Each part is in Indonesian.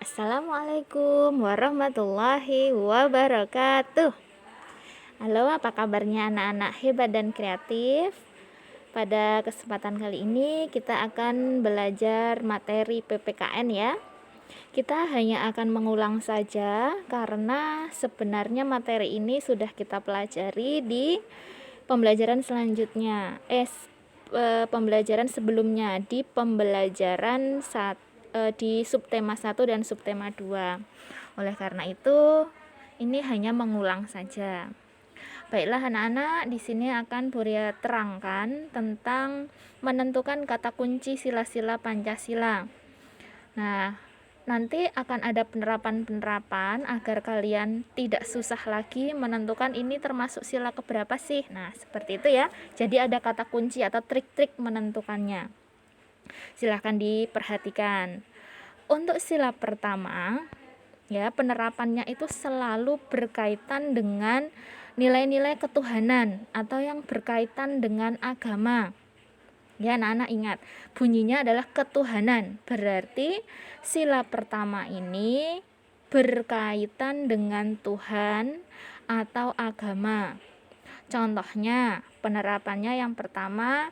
Assalamualaikum warahmatullahi wabarakatuh. Halo, apa kabarnya anak-anak hebat dan kreatif? Pada kesempatan kali ini kita akan belajar materi PPKN ya. Kita hanya akan mengulang saja karena sebenarnya materi ini sudah kita pelajari di pembelajaran selanjutnya. Pembelajaran sebelumnya di pembelajaran di subtema 1 dan subtema 2. Oleh karena itu, ini hanya mengulang saja. Baiklah anak-anak, di sini akan Buria terangkan tentang menentukan kata kunci sila-sila Pancasila. Nah, nanti akan ada penerapan-penerapan agar kalian tidak susah lagi menentukan ini termasuk sila keberapa sih. Nah, seperti itu ya. Jadi ada kata kunci atau trik-trik menentukannya. Silahkan diperhatikan. Untuk sila pertama, ya, penerapannya itu selalu berkaitan dengan nilai-nilai ketuhanan atau yang berkaitan dengan agama. Ya, anak-anak ingat, bunyinya adalah ketuhanan. Berarti sila pertama ini berkaitan dengan Tuhan atau agama. Contohnya, penerapannya yang pertama,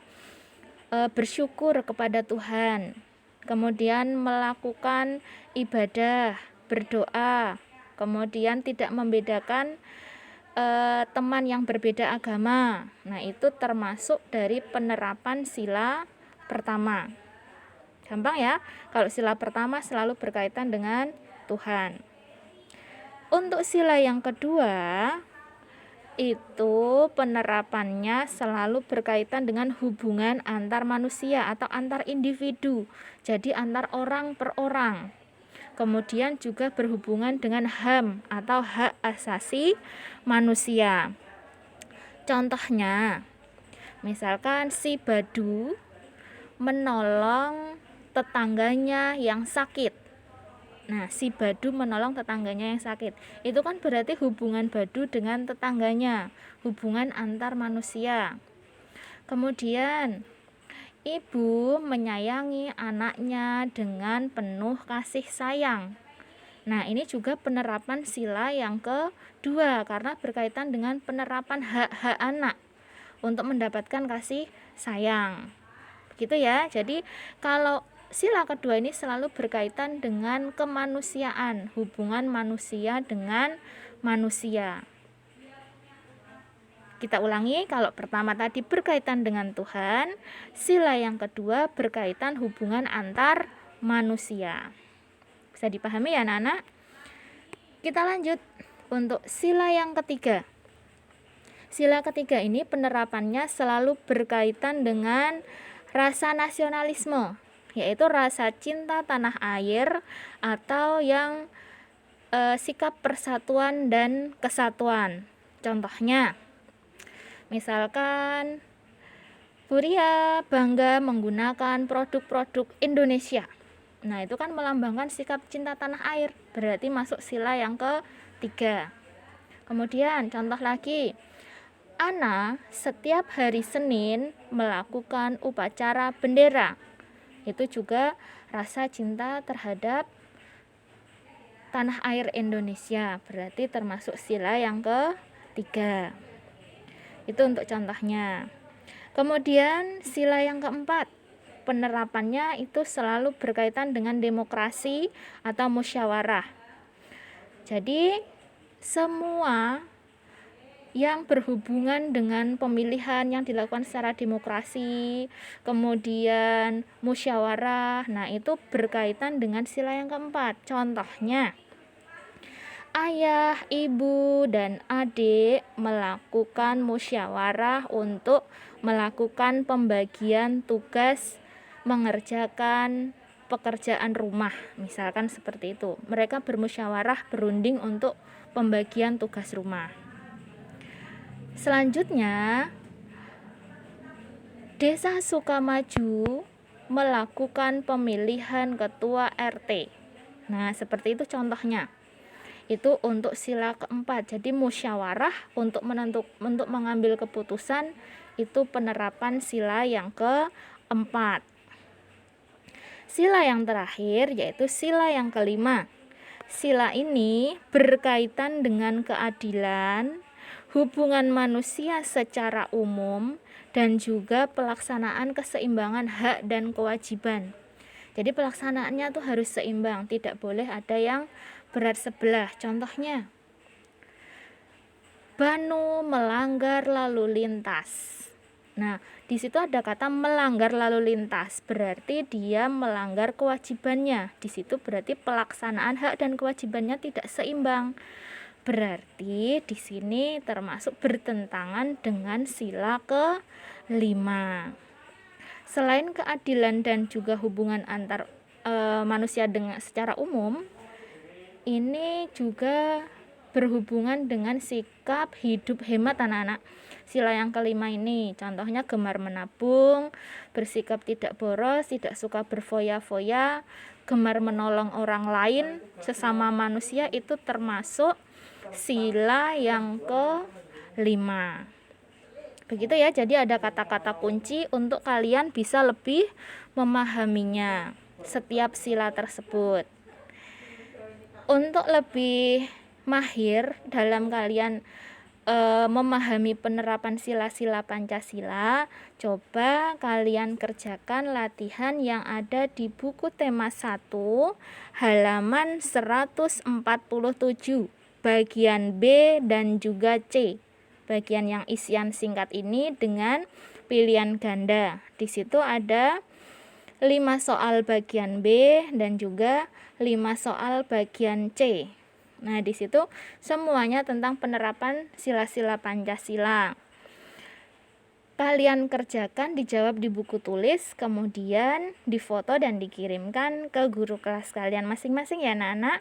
bersyukur kepada Tuhan. Kemudian melakukan ibadah, berdoa. Kemudian tidak membedakan teman yang berbeda agama. Nah, itu termasuk dari penerapan sila pertama. Gampang ya, kalau sila pertama selalu berkaitan dengan Tuhan. Untuk sila yang kedua, itu penerapannya selalu berkaitan dengan hubungan antar manusia atau antar individu. Jadi antar orang per orang. Kemudian juga berhubungan dengan HAM atau hak asasi manusia. Contohnya, misalkan si Badu menolong tetangganya yang sakit. Nah, si Badu menolong tetangganya yang sakit. Itu kan berarti hubungan Badu dengan tetangganya, hubungan antar manusia. Kemudian, ibu menyayangi anaknya dengan penuh kasih sayang. Nah, ini juga penerapan sila yang kedua karena berkaitan dengan penerapan hak-hak anak untuk mendapatkan kasih sayang. Begitu ya. Jadi, kalau sila kedua ini selalu berkaitan dengan kemanusiaan, hubungan manusia dengan manusia. Kita ulangi, kalau pertama tadi berkaitan dengan Tuhan, sila yang kedua berkaitan hubungan antar manusia. Bisa dipahami ya anak-anak? Kita lanjut untuk sila yang ketiga. Sila ketiga ini penerapannya selalu berkaitan dengan rasa nasionalisme, yaitu rasa cinta tanah air atau yang sikap persatuan dan kesatuan. Contohnya, misalkan Buria bangga menggunakan produk-produk Indonesia. Nah, itu kan melambangkan sikap cinta tanah air, berarti masuk sila yang ketiga. Kemudian contoh lagi, Ana setiap hari Senin melakukan upacara bendera. Itu juga rasa cinta terhadap tanah air Indonesia, berarti termasuk sila yang ketiga. Itu untuk contohnya. Kemudian sila yang keempat, penerapannya itu selalu berkaitan dengan demokrasi atau musyawarah. Jadi semua yang berhubungan dengan pemilihan yang dilakukan secara demokrasi, kemudian musyawarah, nah itu berkaitan dengan sila yang keempat. Contohnya, ayah, ibu, dan adik melakukan musyawarah untuk melakukan pembagian tugas mengerjakan pekerjaan rumah, misalkan seperti itu. Mereka bermusyawarah, berunding untuk pembagian tugas rumah. Selanjutnya, Desa Sukamaju melakukan pemilihan ketua RT. Nah, seperti itu contohnya. Itu untuk sila keempat. Jadi musyawarah untuk mengambil keputusan, itu penerapan sila yang keempat. Sila yang terakhir yaitu sila yang kelima. Sila ini berkaitan dengan keadilan, hubungan manusia secara umum, dan juga pelaksanaan keseimbangan hak dan kewajiban. Jadi pelaksanaannya tuh harus seimbang, tidak boleh ada yang berat sebelah. Contohnya, Banu melanggar lalu lintas. Nah, di situ ada kata melanggar lalu lintas, berarti dia melanggar kewajibannya. Di situ berarti pelaksanaan hak dan kewajibannya tidak seimbang. Berarti di sini termasuk bertentangan dengan sila ke-5. Selain keadilan dan juga hubungan antar manusia dengan secara umum, ini juga berhubungan dengan sikap hidup hemat anak-anak. Sila yang ke-5 ini contohnya gemar menabung, bersikap tidak boros, tidak suka berfoya-foya, gemar menolong orang lain sesama manusia, itu termasuk sila yang ke-5. Begitu ya, jadi ada kata-kata kunci untuk kalian bisa lebih memahaminya setiap sila tersebut. Untuk lebih mahir dalam kalian memahami penerapan sila-sila Pancasila, coba kalian kerjakan latihan yang ada di buku tema 1 halaman 147 bagian B dan juga C. Bagian yang isian singkat ini dengan pilihan ganda. Di situ ada 5 soal bagian B dan juga 5 soal bagian C. Nah, di situ semuanya tentang penerapan sila-sila Pancasila. Kalian kerjakan, dijawab di buku tulis, kemudian difoto dan dikirimkan ke guru kelas kalian masing-masing ya anak-anak.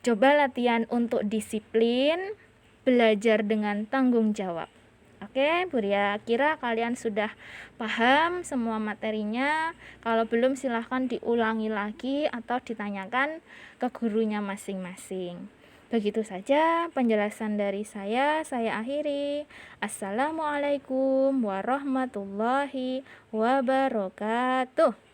Coba latihan untuk disiplin, belajar dengan tanggung jawab. Oke, Bu Ria kira kalian sudah paham semua materinya. Kalau belum silahkan diulangi lagi atau ditanyakan ke gurunya masing-masing. Begitu saja penjelasan dari saya akhiri. Assalamualaikum warahmatullahi wabarakatuh.